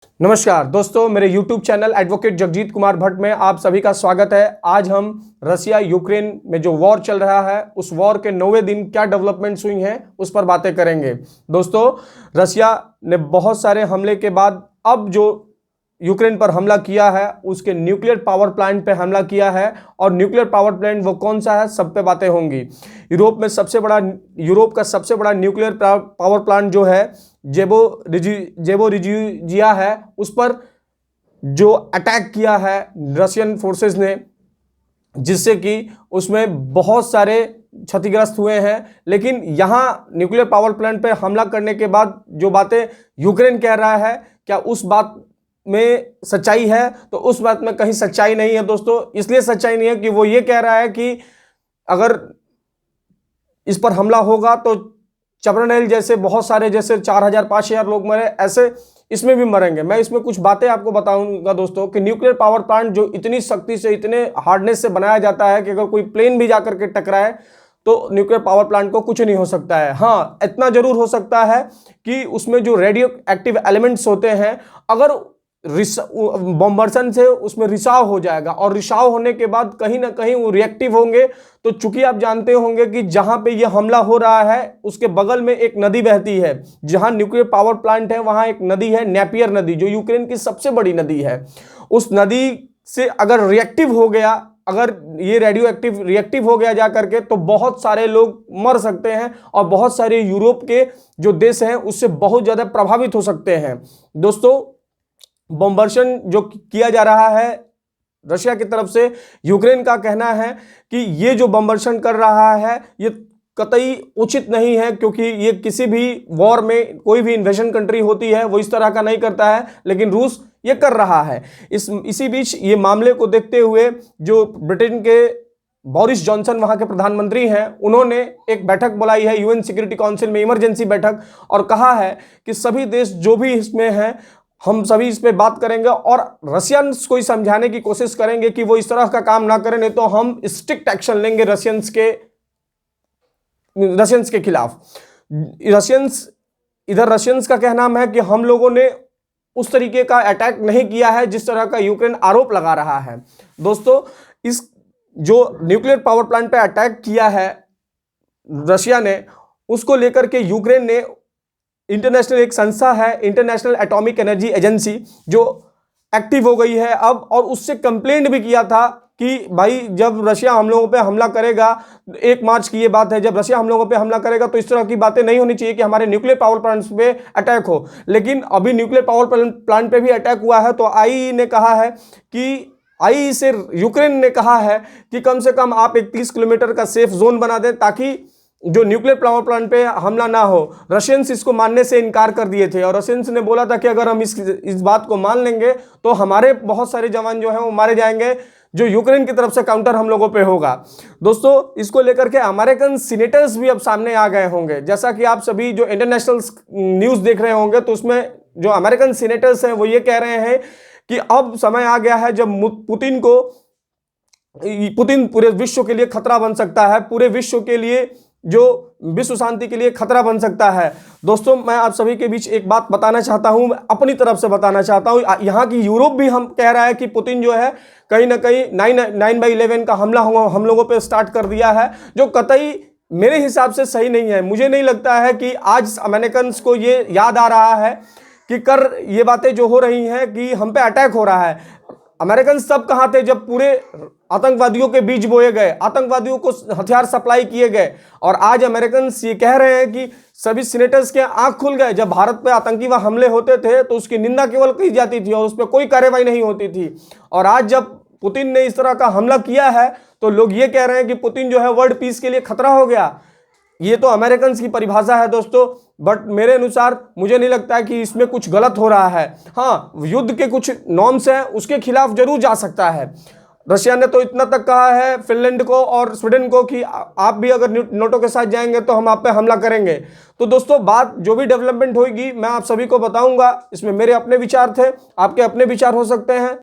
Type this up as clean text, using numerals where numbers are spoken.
नमस्कार दोस्तों, मेरे YouTube channel advocate Jagjit Kumar Bhatt में आप सभी का स्वागत है। आज हम रसिया यूक्रेन में जो वॉर चल रहा है उस वॉर के 9वें दिन क्या डेवलपमेंट्स हुई हैं उस पर बातें करेंगे। दोस्तों, रसिया ने बहुत सारे हमले के बाद अब जो यूक्रेन पर हमला किया है उसके न्यूक्लियर पावर प्लांट पे हमला किया है, और न्यूक्लियर पावर प्लांट वो कौन सा है सब पे बातें होंगी। यूरोप का सबसे बड़ा न्यूक्लियर पावर प्लांट जो है जेपोरिजिया है, उस पर जो अटैक किया है रशियन फोर्सेस ने, जिससे कि उसमें बहुत सारे क्षतिग्रस्त हुए हैं। लेकिन यहाँ न्यूक्लियर पावर प्लांट पे हमला करने के बाद जो बातें यूक्रेन कह रहा है, क्या उस बात में सच्चाई है? तो उस बात में कहीं सच्चाई नहीं है दोस्तों। इसलिए सच्चाई नहीं है कि वो ये कह रहा है कि अगर इस पर हमला होगा तो चबरनेल जैसे बहुत सारे, जैसे 4000-5000 लोग मरे, ऐसे इसमें भी मरेंगे। मैं इसमें कुछ बातें आपको बताऊंगा दोस्तों कि न्यूक्लियर पावर प्लांट जो इतनी सख्ती से, इतने हार्डनेस से बनाया जाता है कि अगर कोई प्लेन भी जाकर के टकराए तो न्यूक्लियर पावर प्लांट को कुछ नहीं हो सकता है। हाँ, इतना जरूर हो सकता है कि उसमें जो रेडियो एक्टिव एलिमेंट्स होते हैं, अगर बॉम्बर्सन से उसमें रिसाव हो जाएगा, और रिसाव होने के बाद कहीं ना कहीं वो रिएक्टिव होंगे। तो चूंकि आप जानते होंगे कि जहां पे ये हमला हो रहा है उसके बगल में एक नदी बहती है, जहां न्यूक्लियर पावर प्लांट है वहां एक नदी है, नेपियर नदी, जो यूक्रेन की सबसे बड़ी नदी है। उस नदी से अगर रिएक्टिव हो गया, अगर ये रेडियो एक्टिव रिएक्टिव हो गया जा करके, तो बहुत सारे लोग मर सकते हैं, और बहुत सारे यूरोप के जो देश हैं उससे बहुत ज्यादा प्रभावित हो सकते हैं। दोस्तों, बॉम्बर्शन जो किया जा रहा है रशिया की तरफ से, यूक्रेन का कहना है कि ये जो बॉम्बर्शन कर रहा है ये कतई उचित नहीं है, क्योंकि ये किसी भी वॉर में, कोई भी इन्वेजन कंट्री होती है वो इस तरह का नहीं करता है, लेकिन रूस ये कर रहा है। इसी बीच ये मामले को देखते हुए जो ब्रिटेन के बोरिस जॉनसन वहां के प्रधानमंत्री हैं, उन्होंने एक बैठक बुलाई है यूएन सिक्योरिटी काउंसिल में, इमरजेंसी बैठक, और कहा है कि सभी देश जो भी इसमें हैं हम सभी इस पे बात करेंगे और रशियंस को समझाने की कोशिश करेंगे कि वो इस तरह का काम ना करें, नहीं तो हम स्ट्रिक्ट एक्शन लेंगे रशियंस के खिलाफ। रशियंस का कहना है कि हम लोगों ने उस तरीके का अटैक नहीं किया है जिस तरह का यूक्रेन आरोप लगा रहा है। दोस्तों, इस जो न्यूक्लियर पावर प्लांट पे अटैक किया है रशिया ने, उसको लेकर के यूक्रेन ने इंटरनेशनल, एक संस्था है इंटरनेशनल एटॉमिक एनर्जी एजेंसी, जो एक्टिव हो गई है अब, और उससे कंप्लेंट भी किया था कि भाई जब रशिया हम लोगों पे हमला करेगा, 1 मार्च की ये बात है, जब रशिया हम लोगों पे हमला करेगा तो इस तरह की बातें नहीं होनी चाहिए कि हमारे न्यूक्लियर पावर प्लांट्स पे अटैक हो। लेकिन अभी न्यूक्लियर पावर प्लांट पे भी अटैक हुआ है, तो आईई ने कहा है कि आईई से यूक्रेन ने कहा है कि कम से कम आप एक 30 किलोमीटर का सेफ जोन बना दें ताकि जो न्यूक्लियर पावर प्लांट पे हमला ना हो। रशियंस इसको मानने से इनकार कर दिए थे, और रशियंस ने बोला था कि अगर हम इस बात को मान लेंगे तो हमारे बहुत सारे जवान जो हैं वो मारे जाएंगे, जो यूक्रेन की तरफ से काउंटर हम लोगों पे होगा। दोस्तों, इसको लेकर के अमेरिकन सीनेटर्स भी अब सामने आ गए होंगे। जैसा कि आप सभी जो इंटरनेशनल न्यूज देख रहे होंगे, तो उसमें जो अमेरिकन सीनेटर्स हैं वो ये कह रहे हैं कि अब समय आ गया है जब पुतिन पूरे विश्व के लिए खतरा बन सकता है, पूरे विश्व के लिए, जो विश्व शांति के लिए खतरा बन सकता है। दोस्तों, मैं आप सभी के बीच एक बात बताना चाहता हूं, अपनी तरफ से बताना चाहता हूं। यहाँ की यूरोप भी हम कह रहा है कि पुतिन जो है कहीं ना कहीं 9/11 का हमला हम लोगों पे स्टार्ट कर दिया है, जो कतई मेरे हिसाब से सही नहीं है। मुझे नहीं लगता है कि आज अमेरिकन को ये याद आ रहा है कि ये बातें जो हो रही हैं कि हम पे अटैक हो रहा है। अमेरिकन सब कहाँ थे जब पूरे आतंकवादियों के बीज बोए गए, आतंकवादियों को हथियार सप्लाई किए गए, और आज अमेरिकन ये कह रहे हैं कि सभी सीनेटर्स के आंख खुल गए। जब भारत पे आतंकी हमले होते थे तो उसकी निंदा केवल की जाती थी और उस पर कोई कार्रवाई नहीं होती थी, और आज जब पुतिन ने इस तरह का हमला किया है तो लोग ये कह रहे हैं कि पुतिन जो है वर्ल्ड पीस के लिए खतरा हो गया। ये तो अमेरिकन की परिभाषा है दोस्तों, बट मेरे अनुसार मुझे नहीं लगता है कि इसमें कुछ गलत हो रहा है। हाँ, युद्ध के कुछ नॉर्म्स हैं, उसके खिलाफ जरूर जा सकता है। रशिया ने तो इतना तक कहा है फिनलैंड को और स्वीडन को कि आप भी अगर नाटो के साथ जाएंगे तो हम आप पे हमला करेंगे। तो दोस्तों, बात जो भी डेवलपमेंट होगी मैं आप सभी को बताऊंगा। इसमें मेरे अपने विचार थे, आपके अपने विचार हो सकते हैं।